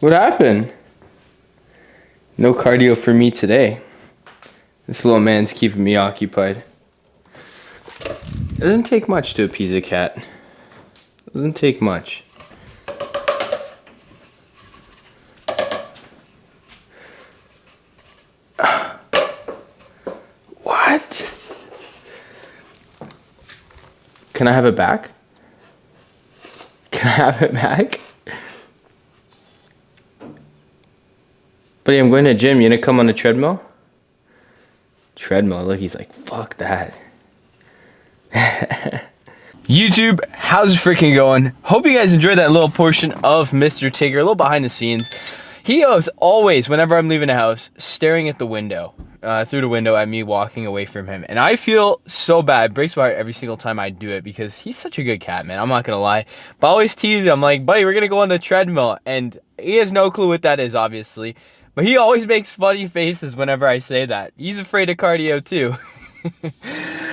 What happened? No cardio for me today. This little man's keeping me occupied. It doesn't take much to appease a cat. It doesn't take much. What? Can I have it back? Can I have it back? Buddy, I'm going to the gym. You gonna come on the treadmill? Treadmill. Look, he's like, fuck that. YouTube, how's it freaking going? Hope you guys enjoyed that little portion of Mr. Tigger, a little behind the scenes. He is always, whenever I'm leaving the house, staring at the window, through the window at me walking away from him. And I feel so bad. It breaks my heart every single time I do it because he's such a good cat, man. I'm not going to lie. But I always tease him, like, buddy, we're going to go on the treadmill. And he has no clue what that is, obviously. But he always makes funny faces whenever I say that. He's afraid of cardio, too.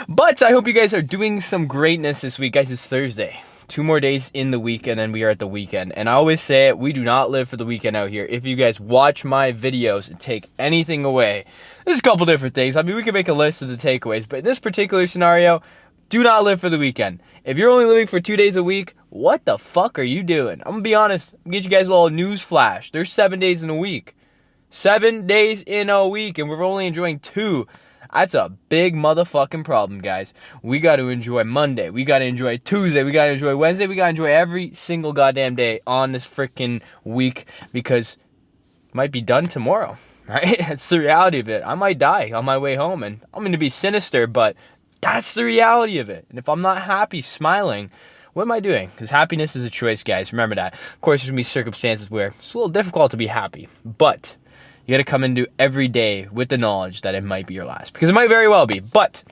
But I hope you guys are doing some greatness this week. Guys, it's Thursday. 2 more days in the week, and then we are at the weekend. And I always say it, we do not live for the weekend out here. If you guys watch my videos and take anything away, there's a couple different things. I mean, we can make a list of the takeaways, but in this particular scenario, do not live for the weekend. If you're only living for 2 days a week, what the fuck are you doing? I'm gonna be honest, I'm gonna get you guys a little news flash. There's 7 days in a week. 7 days in a week, and we're only enjoying 2. That's a big motherfucking problem, guys. We got to enjoy Monday. We got to enjoy Tuesday. We got to enjoy Wednesday. We got to enjoy every single goddamn day on this freaking week because it might be done tomorrow, right? That's the reality of it. I might die on my way home, and I'm going to be sinister, but that's the reality of it. And if I'm not happy, smiling, what am I doing? Because happiness is a choice, guys. Remember that. Of course, there's going to be circumstances where it's a little difficult to be happy, but you got to come into every day with the knowledge that it might be your last. Because it might very well be. But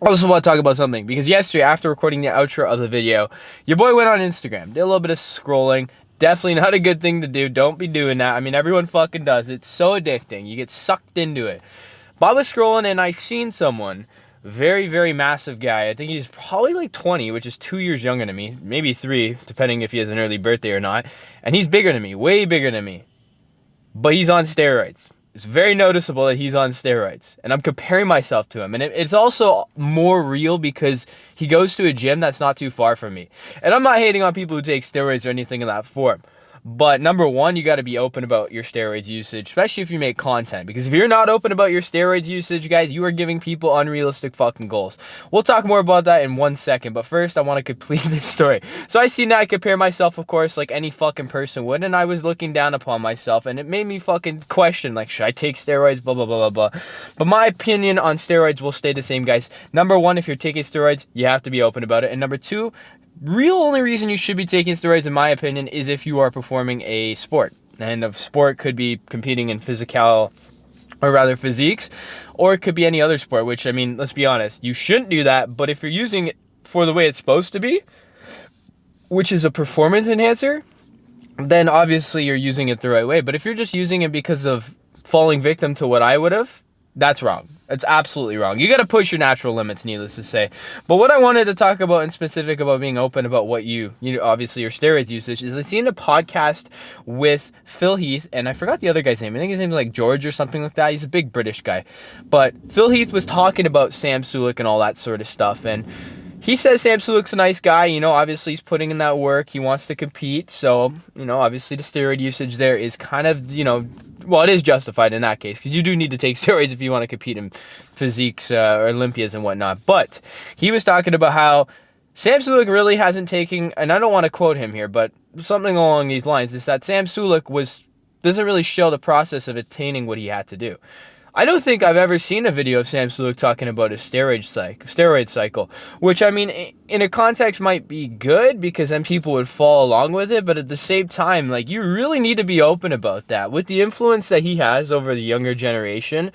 I also want to talk about something. Because yesterday, after recording the outro of the video, your boy went on Instagram. Did a little bit of scrolling. Definitely not a good thing to do. Don't be doing that. I mean, everyone fucking does. It's so addicting. You get sucked into it. But I was scrolling and I seen someone. Very, very massive guy. I think he's probably like 20, which is 2 years younger than me. Maybe 3, depending if he has an early birthday or not. And he's bigger than me. Way bigger than me. But he's on steroids. It's very noticeable that he's on steroids. And I'm comparing myself to him. And it's also more real because he goes to a gym that's not too far from me. And I'm not hating on people who take steroids or anything in that form. But number one, you got to be open about your steroids usage, especially if you make content. Because if you're not open about your steroids usage, guys, you are giving people unrealistic fucking goals. We'll talk more about that in 1 second. But first, I want to complete this story. So I seen that. I compare myself, of course, like any fucking person would. And I was looking down upon myself. And it made me fucking question, like, should I take steroids? Blah, blah, blah, blah, blah. But my opinion on steroids will stay the same, guys. Number one, if you're taking steroids, you have to be open about it. And number two, real only reason you should be taking steroids, in my opinion, is if you are performing a sport. And a sport could be competing in physiques, or it could be any other sport, which, I mean, let's be honest, you shouldn't do that. But if you're using it for the way it's supposed to be, which is a performance enhancer, then obviously you're using it the right way. But if you're just using it because of falling victim to what I would have, that's wrong. It's absolutely wrong. You got to push your natural limits, needless to say. But what I wanted to talk about in specific about being open about what you know, obviously your steroids usage, is I seen a podcast with Phil Heath, and I forgot the other guy's name. I think his name is like George or something like that. He's a big British guy. But Phil Heath was talking about Sam Sulek and all that sort of stuff, and he says Sam Sulek's a nice guy. You know, obviously he's putting in that work. He wants to compete. So, you know, obviously the steroid usage there is kind of, you know, well, it is justified in that case because you do need to take steroids if you want to compete in physiques or Olympias and whatnot. But he was talking about how Sam Sulek really hasn't taken, and I don't want to quote him here, but something along these lines is that Sam Sulek doesn't really show the process of attaining what he had to do. I don't think I've ever seen a video of Sam Sulek talking about his steroid cycle, which, I mean, in a context might be good because then people would follow along with it, but at the same time, like, you really need to be open about that with the influence that he has over the younger generation.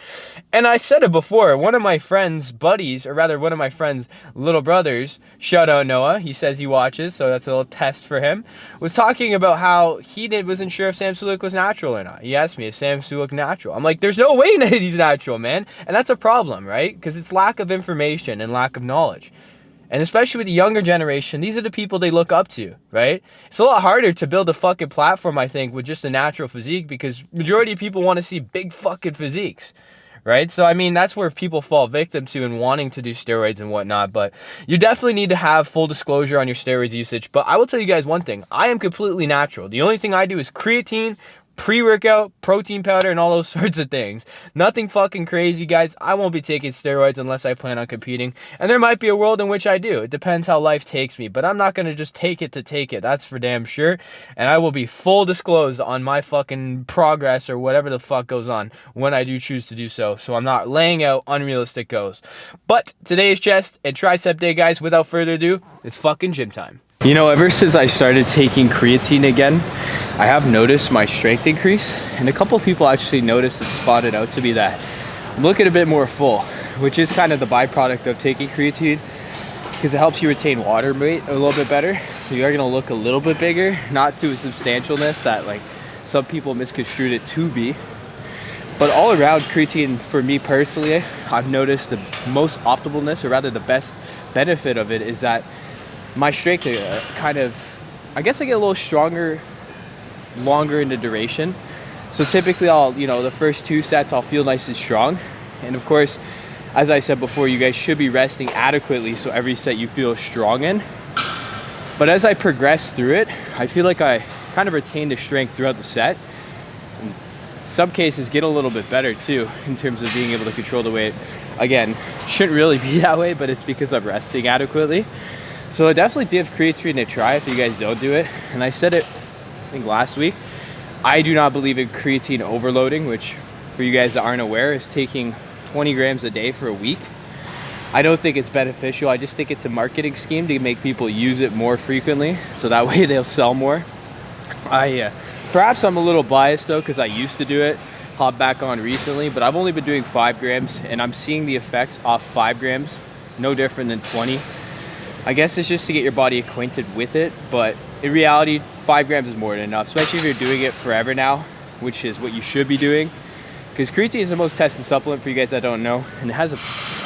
And I said it before, one of my friend's buddies, or rather one of my friend's little brothers, shout out Noah, he says he watches, so that's a little test for him, was talking about how he wasn't sure if Sam Sulek was natural or not. He asked me, is Sam Sulek natural? I'm like, there's no way he's natural, man. And that's a problem, right? Because it's lack of information and lack of knowledge. And especially with the younger generation, these are the people they look up to, right? It's a lot harder to build a fucking platform, I think, with just a natural physique, because majority of people want to see big fucking physiques, right? So, I mean, that's where people fall victim to in wanting to do steroids and whatnot. But you definitely need to have full disclosure on your steroids usage. But I will tell you guys one thing. I am completely natural. The only thing I do is creatine, pre-workout, protein powder, and all those sorts of things. Nothing fucking crazy, guys. I won't be taking steroids unless I plan on competing. And there might be a world in which I do. It depends how life takes me. But I'm not going to just take it to take it. That's for damn sure. And I will be full disclosed on my fucking progress or whatever the fuck goes on when I do choose to do so. So I'm not laying out unrealistic goals. But today is chest and tricep day, guys. Without further ado, it's fucking gym time. You know, ever since I started taking creatine again, I have noticed my strength increase, and a couple people actually noticed and spotted out to me that I'm looking a bit more full, which is kind of the byproduct of taking creatine, because it helps you retain water weight a little bit better. So you are going to look a little bit bigger, not to a substantialness that like some people misconstrued it to be. But all around, creatine, for me personally, I've noticed the most optimalness, or rather the best benefit of it, is that my strength kind of, I guess I get a little stronger, longer into duration. So typically I'll, you know, the first 2 sets I'll feel nice and strong. And of course, as I said before, you guys should be resting adequately so every set you feel strong in. But as I progress through it, I feel like I kind of retain the strength throughout the set. In some cases get a little bit better too, in terms of being able to control the weight. Again, shouldn't really be that way, but it's because I'm resting adequately. So I definitely give creatine a try if you guys don't do it. And I said it, I think last week, I do not believe in creatine overloading, which for you guys that aren't aware is taking 20 grams a day for a week. I don't think it's beneficial. I just think it's a marketing scheme to make people use it more frequently, so that way they'll sell more. Perhaps I'm a little biased though, because I used to do it, hop back on recently, but I've only been doing 5 grams and I'm seeing the effects off 5 grams, no different than 20. I guess it's just to get your body acquainted with it, but in reality, 5 grams is more than enough, especially if you're doing it forever now, which is what you should be doing. Because creatine is the most tested supplement for you guys that don't know, and it has a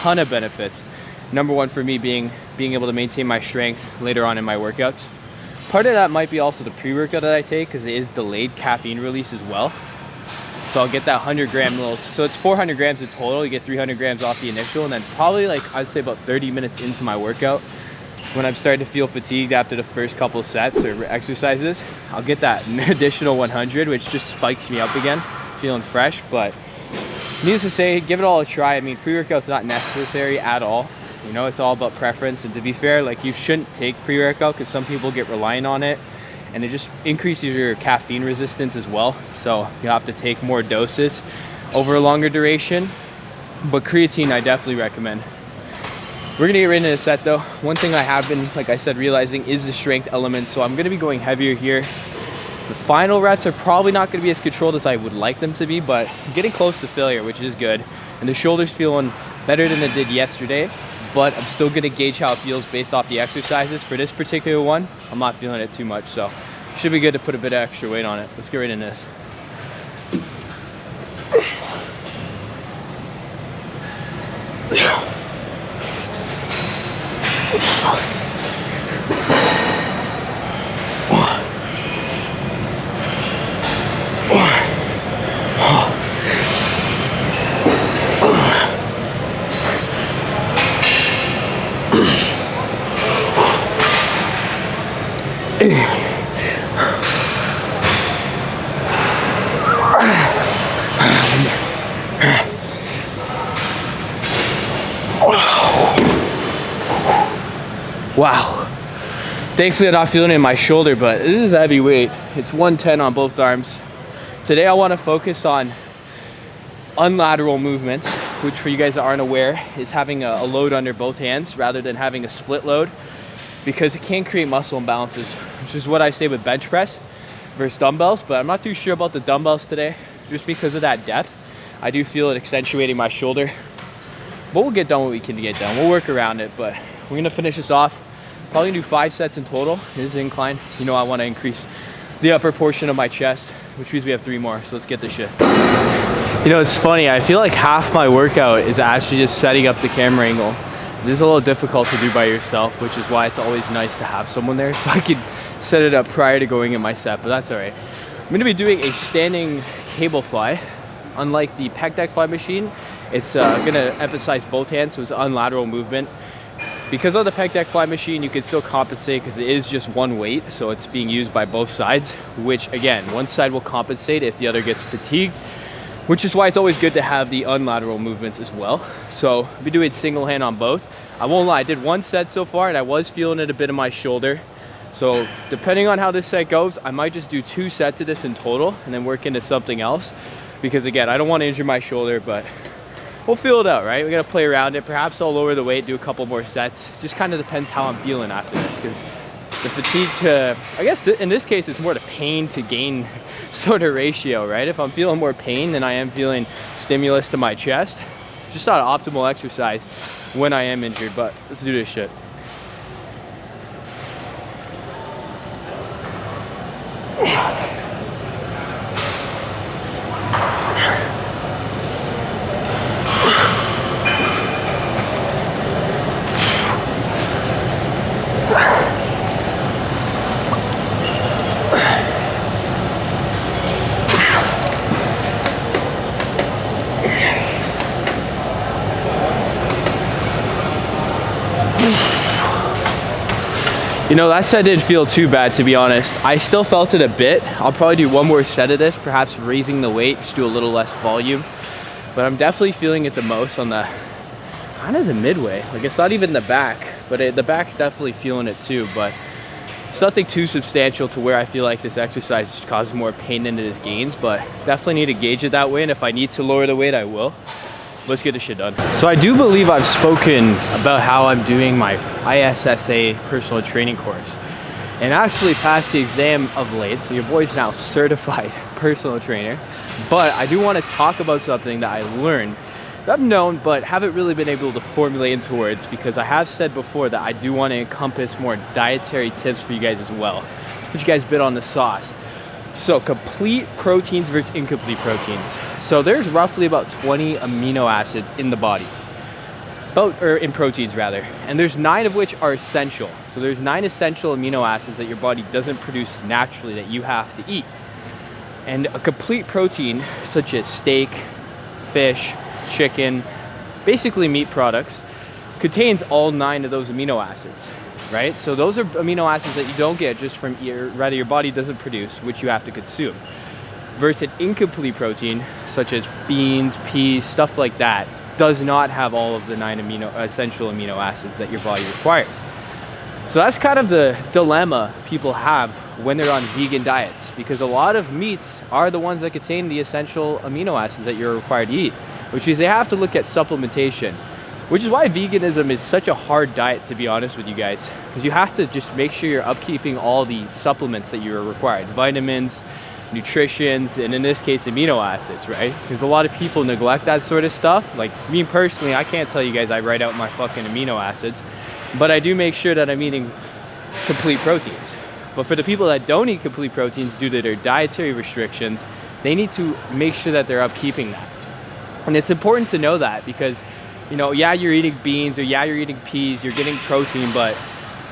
ton of benefits. Number one for me being able to maintain my strength later on in my workouts. Part of that might be also the pre-workout that I take, because it is delayed caffeine release as well. So I'll get that 100 gram little, so it's 400 grams in total. You get 300 grams off the initial, and then probably like I'd say about 30 minutes into my workout, when I'm starting to feel fatigued after the first couple sets or exercises, I'll get that additional 100, which just spikes me up again, feeling fresh. But needless to say, give it all a try. I mean, pre-workout's not necessary at all. You know, it's all about preference. And to be fair, like, you shouldn't take pre-workout because some people get reliant on it, and it just increases your caffeine resistance as well. So you have to take more doses over a longer duration. But creatine, I definitely recommend. We're gonna get right into the set though. One thing I have been, like I said, realizing is the strength element. So I'm gonna be going heavier here. The final reps are probably not gonna be as controlled as I would like them to be, but I'm getting close to failure, which is good. And the shoulder's feeling better than it did yesterday, but I'm still gonna gauge how it feels based off the exercises. For this particular one, I'm not feeling it too much, so should be good to put a bit of extra weight on it. Let's get right into this. Wow. Thankfully I'm not feeling it in my shoulder, but this is a heavy weight. It's 110 on both arms. Today I want to focus on unlateral movements, which for you guys that aren't aware is having a load under both hands rather than having a split load, because it can create muscle imbalances, which is what I say with bench press versus dumbbells. But I'm not too sure about the dumbbells today, just because of that depth. I do feel it accentuating my shoulder, but we'll get done what we can get done. We'll work around it, but we're gonna finish this off. Probably gonna do 5 sets in total. It is incline. You know, I want to increase the upper portion of my chest, which means we have 3 more. So let's get this shit. You know, it's funny. I feel like half my workout is actually just setting up the camera angle. This is a little difficult to do by yourself, which is why it's always nice to have someone there so I can set it up prior to going in my set, but that's all right. I'm gonna be doing a standing cable fly. Unlike the pec deck fly machine, it's gonna emphasize both hands, so it's unilateral movement. Because of the pec deck fly machine, you can still compensate because it is just one weight, so it's being used by both sides, which again, one side will compensate if the other gets fatigued, which is why it's always good to have the unilateral movements as well. So I'll be doing single hand on both. I won't lie, I did one set so far and I was feeling it a bit in my shoulder. So depending on how this set goes, I might just do 2 sets of this in total and then work into something else. Because again, I don't want to injure my shoulder, but we'll feel it out, right? We gotta play around it. Perhaps I'll lower the weight, do a couple more sets. Just kind of depends how I'm feeling after this, because the fatigue to, I guess in this case, it's more the pain to gain sort of ratio, right? If I'm feeling more pain than I am feeling stimulus to my chest, just not an optimal exercise when I am injured, but let's do this shit. You know, that set didn't feel too bad, to be honest. I still felt it a bit. I'll probably do one more set of this, perhaps raising the weight, just do a little less volume. But I'm definitely feeling it the most on the, kind of the midway. Like, it's not even the back, but the back's definitely feeling it too. But it's nothing too substantial to where I feel like this exercise causes more pain than it is gains, but definitely need to gauge it that way. And if I need to lower the weight, I will. Let's get this shit done. So I do believe I've spoken about how I'm doing my ISSA personal training course and actually passed the exam of late. So your boy's now certified personal trainer. But I do want to talk about something that I learned, that I've known, but haven't really been able to formulate into words, because I have said before that I do want to encompass more dietary tips for you guys as well. To put you guys a bit on the sauce. So complete proteins versus incomplete proteins. So there's roughly about 20 amino acids in the body, or in proteins rather, and there's 9 of which are essential. So there's 9 essential amino acids that your body doesn't produce naturally that you have to eat. And a complete protein, such as steak, fish, chicken, basically meat products, contains all 9 of those amino acids. Right? So those are amino acids that you don't get just from your body doesn't produce, which you have to consume. Versus an incomplete protein, such as beans, peas, stuff like that, does not have all of the 9 essential amino acids that your body requires. So that's kind of the dilemma people have when they're on vegan diets, because a lot of meats are the ones that contain the essential amino acids that you're required to eat, which means they have to look at supplementation. Which is why veganism is such a hard diet, to be honest with you guys, because you have to just make sure you're upkeeping all the supplements that you're required, vitamins, nutritions, and in this case, amino acids, right? Because a lot of people neglect that sort of stuff. Like me personally, I can't tell you guys I write out my fucking amino acids, but I do make sure that I'm eating complete proteins. But for the people that don't eat complete proteins due to their dietary restrictions, they need to make sure that they're upkeeping that. And it's important to know that, because you know, yeah, you're eating beans, or yeah, you're eating peas, you're getting protein, but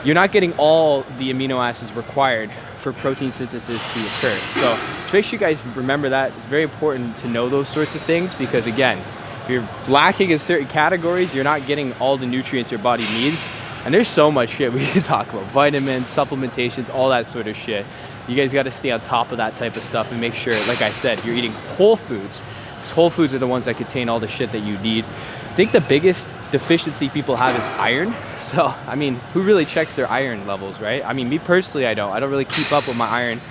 you're not getting all the amino acids required for protein synthesis to occur. So just make sure you guys remember that. It's very important to know those sorts of things, because again, if you're lacking in certain categories, you're not getting all the nutrients your body needs. And there's so much shit we can talk about, vitamins, supplementations, all that sort of shit. You guys got to stay on top of that type of stuff and make sure, like I said, you're eating whole foods. Because whole foods are the ones that contain all the shit that you need. I think the biggest deficiency people have is iron. So, I mean, who really checks their iron levels, right? I mean, me personally, I don't really keep up with my iron,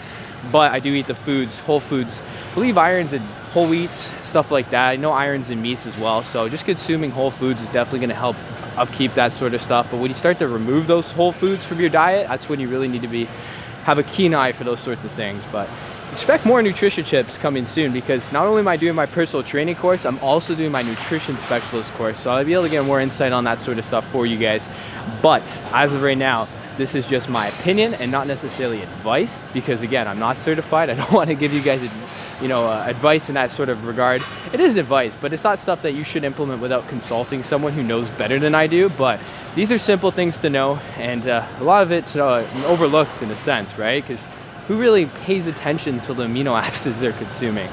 but I do eat the foods, whole foods. I believe iron's in whole wheats, stuff like that. I know iron's in meats as well. So just consuming whole foods is definitely going to help upkeep that sort of stuff. But when you start to remove those whole foods from your diet, that's when you really need to have a keen eye for those sorts of things. But expect more nutrition tips coming soon, because not only am I doing my personal training course, I'm also doing my nutrition specialist course. So I'll be able to get more insight on that sort of stuff for you guys. But as of right now, this is just my opinion and not necessarily advice, because again, I'm not certified. I don't want to give you guys advice in that sort of regard. It is advice, but it's not stuff that you should implement without consulting someone who knows better than I do. But these are simple things to know, and a lot of it's overlooked in a sense, right? Because who really pays attention to the amino acids they're consuming?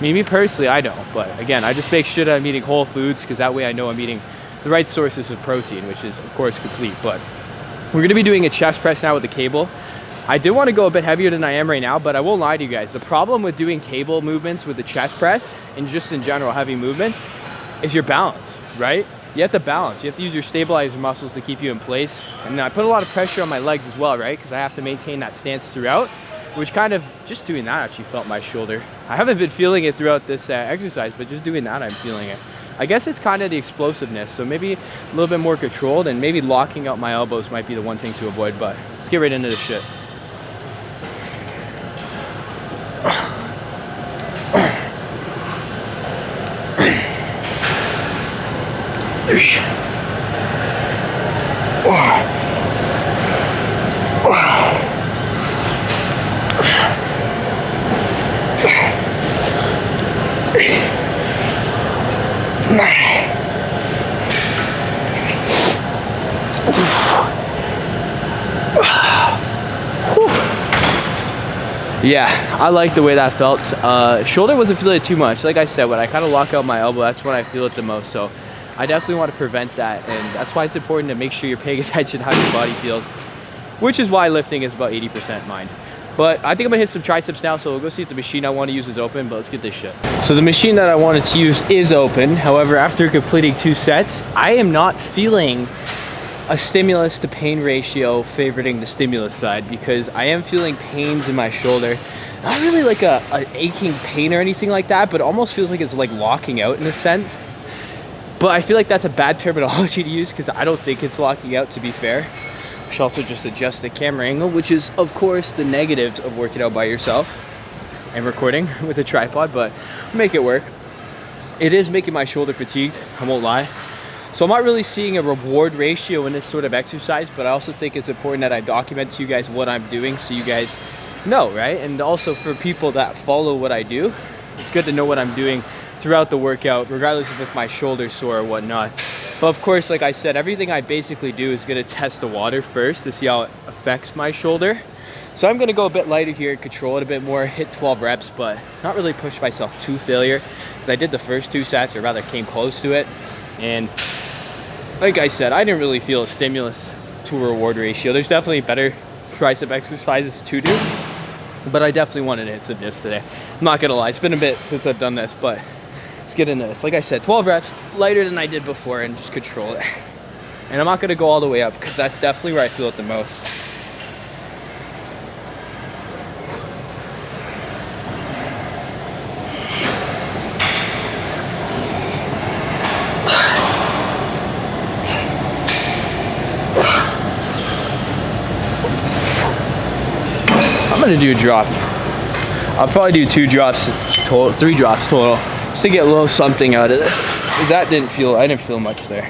Me personally, I don't. But again, I just make sure that I'm eating whole foods, because that way I know I'm eating the right sources of protein, which is of course complete. But we're gonna be doing a chest press now with the cable. I did want to go a bit heavier than I am right now, but I won't lie to you guys. The problem with doing cable movements with the chest press, and just in general heavy movement, is your balance, right? You have to balance. You have to use your stabilizer muscles to keep you in place. And I put a lot of pressure on my legs as well, right? Because I have to maintain that stance throughout, which kind of, just doing that actually felt my shoulder. I haven't been feeling it throughout this exercise, but just doing that, I'm feeling it. I guess it's kind of the explosiveness, so maybe a little bit more controlled, and maybe locking out my elbows might be the one thing to avoid, but let's get right into this shit. Yeah, I like the way that felt. Shoulder wasn't feeling it too much. Like I said, when I kind of lock out my elbow, that's when I feel it the most. So I definitely want to prevent that, and that's why it's important to make sure you're paying attention to how your body feels, which is why lifting is about 80% mine. But I think I'm gonna hit some triceps now, so we'll go see if the machine I want to use is open, but let's get this shit. So the machine that I wanted to use is open. However, after completing 2 sets, I am not feeling a stimulus to pain ratio favoriting the stimulus side, because I am feeling pains in my shoulder. Not really like a aching pain or anything like that, but it almost feels like it's like locking out in a sense. But I feel like that's a bad terminology to use, because I don't think it's locking out, to be fair. I should also just adjust the camera angle, which is of course the negatives of working out by yourself and recording with a tripod, but make it work. It is making my shoulder fatigued, I won't lie. So I'm not really seeing a reward ratio in this sort of exercise, but I also think it's important that I document to you guys what I'm doing, so you guys know, right? And also for people that follow what I do, it's good to know what I'm doing throughout the workout, regardless of if my shoulder's sore or whatnot. But of course, like I said, everything I basically do is gonna test the water first to see how it affects my shoulder. So I'm gonna go a bit lighter here, control it a bit more, hit 12 reps, but not really push myself to failure, because I did the first 2 sets, or rather came close to it. And like I said, I didn't really feel a stimulus to a reward ratio. There's definitely better tricep exercises to do, but I definitely wanted to hit some dips today. I'm not gonna lie, it's been a bit since I've done this, but let's get into this. Like I said, 12 reps, lighter than I did before, and just control it. And I'm not gonna go all the way up, because that's definitely where I feel it the most. I'm gonna do a drop. I'll probably do 2 drops total, 3 drops total, just to get a little something out of this. Because that I didn't feel much there.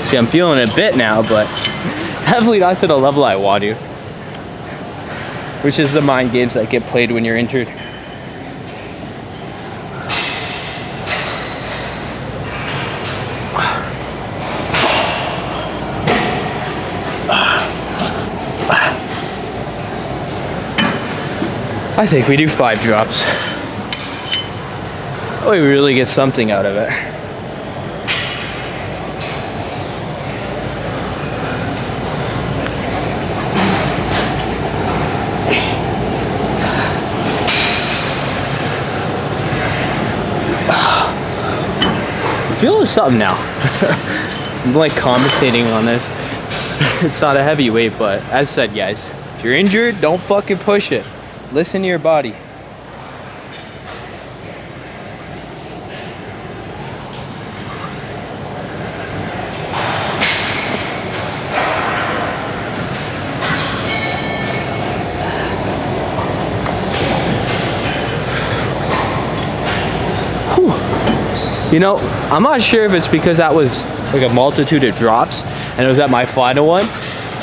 See, I'm feeling it a bit now, but definitely not to the level I want to. Which is the mind games that get played when you're injured. I think we do 5 drops. Oh, we really get something out of it. Feeling something now. I'm like commentating on this. It's not a heavy weight, but as said, guys, if you're injured, don't fucking push it. Listen to your body. You know, I'm not sure if it's because that was like a multitude of drops and it was at my final one,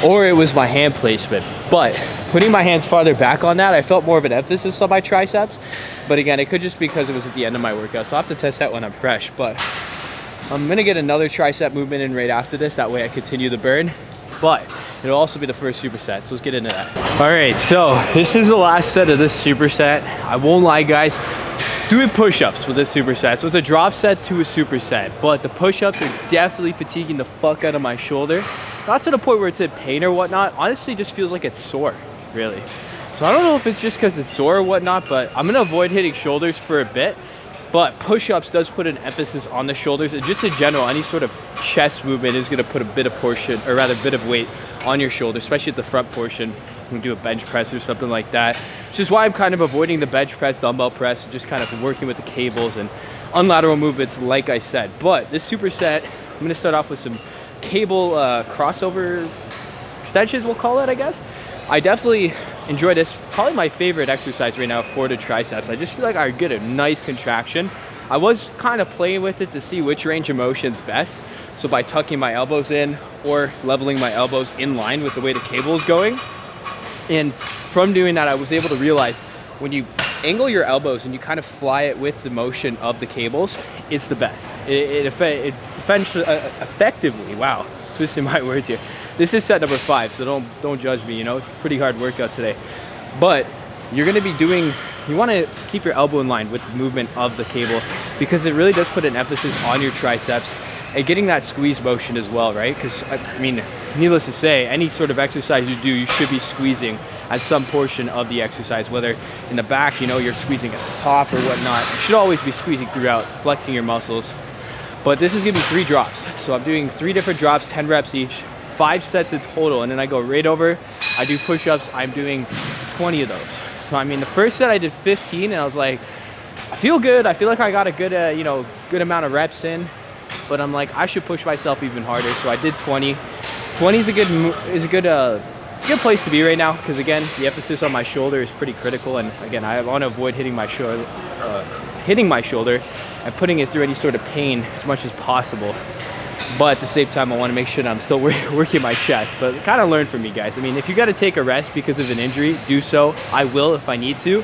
or it was my hand placement. But putting my hands farther back on that, I felt more of an emphasis on my triceps. But again, it could just be because it was at the end of my workout. So I'll have to test that when I'm fresh. But I'm gonna get another tricep movement in right after this. That way I continue the burn. But it'll also be the first superset. So let's get into that. All right, so this is the last set of this superset. I won't lie, guys. Doing push-ups with this superset. So it's a drop set to a superset, but the push-ups are definitely fatiguing the fuck out of my shoulder. Not to the point where it's in pain or whatnot. Honestly, just feels like it's sore, really. So I don't know if it's just because it's sore or whatnot, but I'm gonna avoid hitting shoulders for a bit. But push-ups does put an emphasis on the shoulders, and just in general, any sort of chest movement is gonna put a bit of portion, or rather a bit of weight on your shoulder, especially at the front portion. When you do a bench press or something like that. Which is why I'm kind of avoiding the bench press, dumbbell press, and just kind of working with the cables and unlateral movements, like I said. But this superset, I'm gonna start off with some cable crossover extensions, we'll call it, I guess. I definitely enjoy this. Probably my favorite exercise right now for the triceps. I just feel like I get a nice contraction. I was kind of playing with it to see which range of motion is best. So by tucking my elbows in or leveling my elbows in line with the way the cable is going. And from doing that, I was able to realize when you angle your elbows and you kind of fly it with the motion of the cables, it's the best. It effectively, wow, twisting my words here. This is set number 5, so don't judge me, you know, it's a pretty hard workout today. But you're gonna be doing, you wanna keep your elbow in line with the movement of the cable because it really does put an emphasis on your triceps and getting that squeeze motion as well, right? Because I mean, needless to say, any sort of exercise you do, you should be squeezing at some portion of the exercise, whether in the back, you know, you're squeezing at the top or whatnot. You should always be squeezing throughout, flexing your muscles. But this is gonna be 3 drops. So I'm doing 3 different drops, 10 reps each, 5 sets in total, and then I go right over, I do push-ups, I'm doing 20 of those. So I mean, the first set I did 15 and I was like, I feel good. I feel like I got a good, you know, good amount of reps in. But I'm like, I should push myself even harder. So I did 20. 20 is a good place to be right now because again, the emphasis on my shoulder is pretty critical. And again, I want to avoid hitting my shoulder and putting it through any sort of pain as much as possible. But at the same time, I want to make sure that I'm still working my chest. But kind of learn from me, guys. I mean, if you got to take a rest because of an injury, do so. I will if I need to.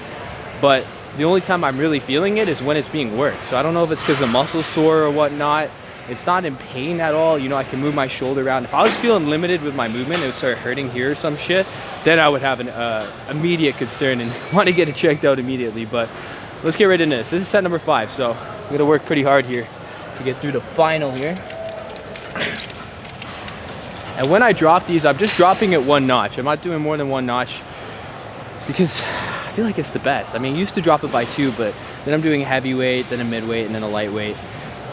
But the only time I'm really feeling it is when it's being worked. So I don't know if it's because the muscle's sore or whatnot. It's not in pain at all. You know, I can move my shoulder around. If I was feeling limited with my movement, it would start hurting here or some shit, then I would have an immediate concern and want to get it checked out immediately. But let's get right into this. This is set number 5. So I'm gonna work pretty hard here to get through the final here. And when I drop these, I'm just dropping it 1 notch. I'm not doing more than 1 notch because I feel like it's the best. I mean, I used to drop it by 2, but then I'm doing a heavyweight, then a midweight, and then a lightweight.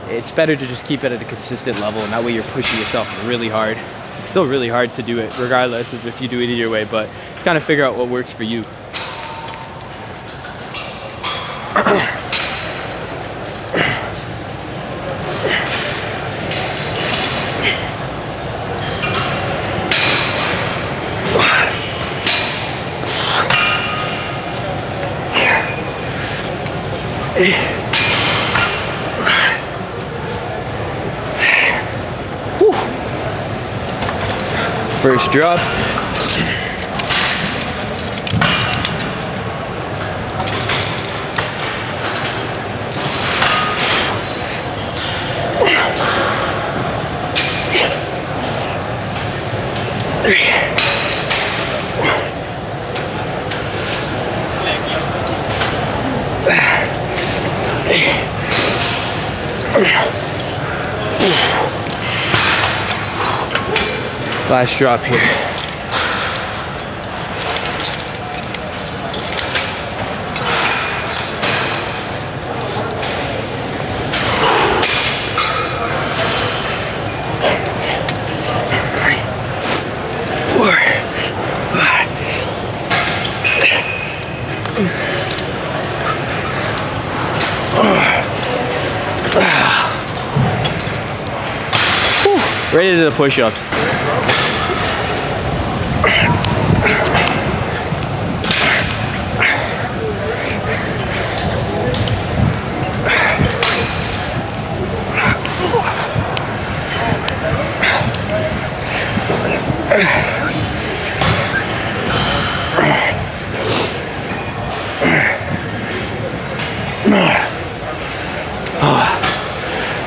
It's better to just keep it at a consistent level, and that way you're pushing yourself really hard. It's still really hard to do it, regardless of if you do it either way, but just kind of figure out what works for you. First drop. Last drop here. Right into the push-ups.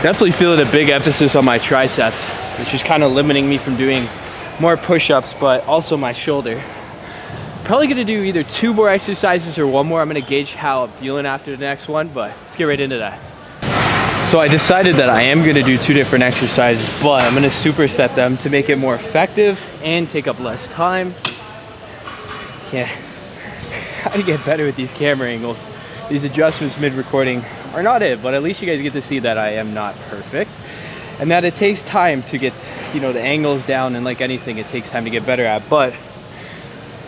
Definitely feeling a big emphasis on my triceps, which is kind of limiting me from doing more push-ups, but also my shoulder. Probably gonna do either 2 more exercises or 1 more. I'm gonna gauge how I'm feeling after the next one, but let's get right into that. So I decided that I am gonna do 2 different exercises, but I'm gonna superset them to make it more effective and take up less time. Yeah, how to get better with these camera angles. These adjustments mid-recording are not it, but at least you guys get to see that I am not perfect and that it takes time to get, you know, the angles down, and like anything, it takes time to get better at. But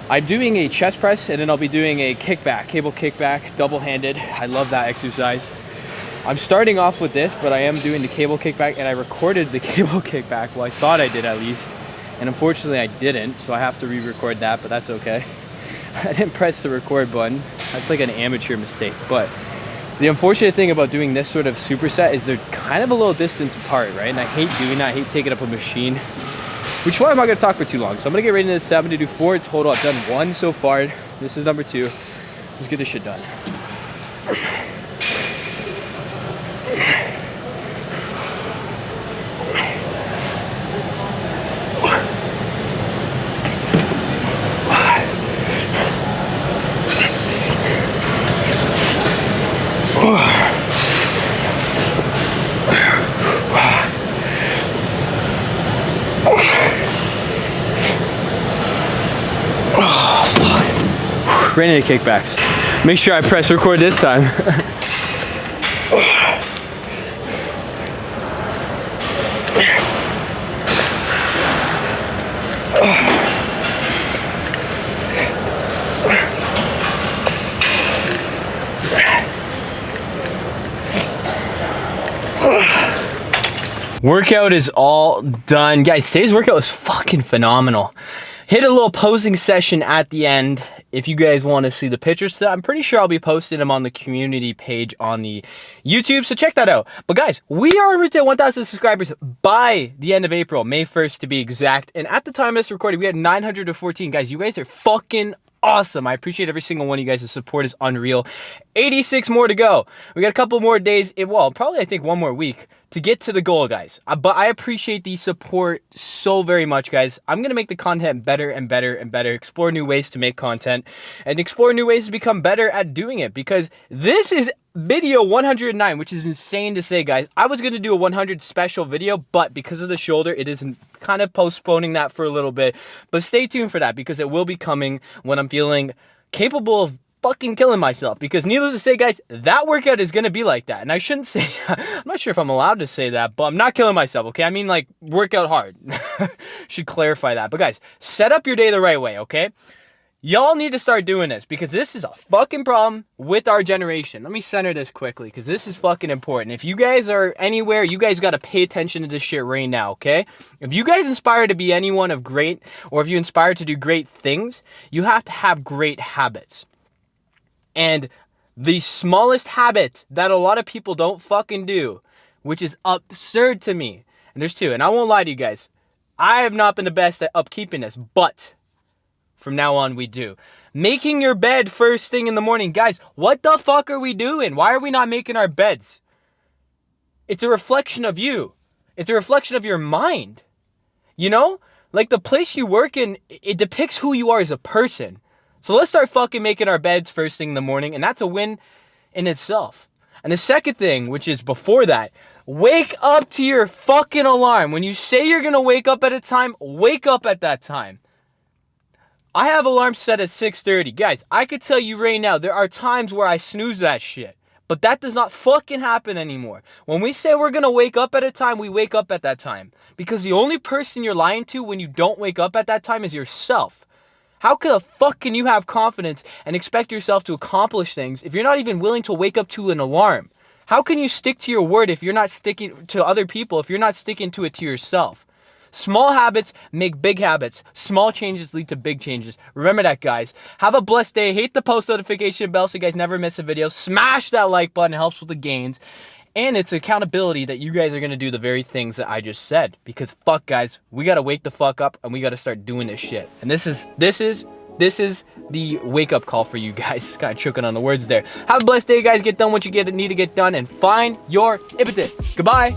I'm doing a chest press and then I'll be doing a kickback, cable kickback, double-handed. I love that exercise. I'm starting off with this, but I am doing the cable kickback, and I recorded the cable kickback. Well, I thought I did at least, and unfortunately I didn't, so I have to re-record that, but that's okay. I didn't press the record button. That's like an amateur mistake. But the unfortunate thing about doing this sort of superset is they're kind of a little distance apart, right? And I hate doing that. I hate taking up a machine, which is why I'm not gonna talk for too long. So I'm gonna get right into this. I'm gonna do 4 total. I've done 1 so far. This is number 2. Let's get this shit done. Right into kickbacks. Make sure I press record this time. Workout is all done. Guys, today's workout was fucking phenomenal. Hit a little posing session at the end. If you guys want to see the pictures to that, I'm pretty sure I'll be posting them on the community page on the YouTube, so check that out. But guys, we are on route to 1,000 subscribers by the end of April, May 1st to be exact. And at the time of this recording, we had 914. Guys, you guys are fucking awesome. I appreciate every single one of you guys. The support is unreal. 86 more to go. We got a couple more days, well, probably I think 1 more week to get to the goal, guys. But I appreciate the support so very much, guys. I'm gonna make the content better and better and better, explore new ways to make content, and explore new ways to become better at doing it, because this is video 109, which is insane to say, guys. I was gonna do a 100 special video, but because of the shoulder, it is kind of postponing that for a little bit. But stay tuned for that, because it will be coming when I'm feeling capable of fucking killing myself. Because needless to say, guys, that workout is gonna be like that. And I shouldn't say, I'm not sure if I'm allowed to say that, but I'm not killing myself, okay? I mean, like, workout hard. Should clarify that. But guys, set up your day the right way, okay? Y'all need to start doing this, because this is a fucking problem with our generation. Let me center this quickly, because this is fucking important. If you guys are anywhere, you guys got to pay attention to this shit right now, okay? If you guys inspire to be anyone of great, or if you inspire to do great things, you have to have great habits. And the smallest habit that a lot of people don't fucking do, which is absurd to me, and there's 2, and I won't lie to you guys, I have not been the best at upkeeping this, but from now on we do. Making your bed first thing in the morning. Guys, what the fuck are we doing? Why are we not making our beds? It's a reflection of you. It's a reflection of your mind. You know? Like, the place you work in, it depicts who you are as a person. So let's start fucking making our beds first thing in the morning, and that's a win in itself. And the second thing, which is before that, wake up to your fucking alarm. When you say you're gonna wake up at a time, wake up at that time. I have alarms set at 6:30. Guys, I could tell you right now, there are times where I snooze that shit. But that does not fucking happen anymore. When we say we're gonna wake up at a time, we wake up at that time. Because the only person you're lying to when you don't wake up at that time is yourself. How the fuck can you have confidence and expect yourself to accomplish things if you're not even willing to wake up to an alarm? How can you stick to your word if you're not sticking to other people, if you're not sticking to it to yourself? Small habits make big habits. Small changes lead to big changes. Remember that, guys. Have a blessed day. Hit the post notification bell so you guys never miss a video. Smash that like button. It helps with the gains. And it's accountability that you guys are going to do the very things that I just said. Because fuck guys, we got to wake the fuck up and we got to start doing this shit. And this is the wake up call for you guys. Kind of choking on the words there. Have a blessed day guys. Get done what you need to get done and find your impetus. Goodbye.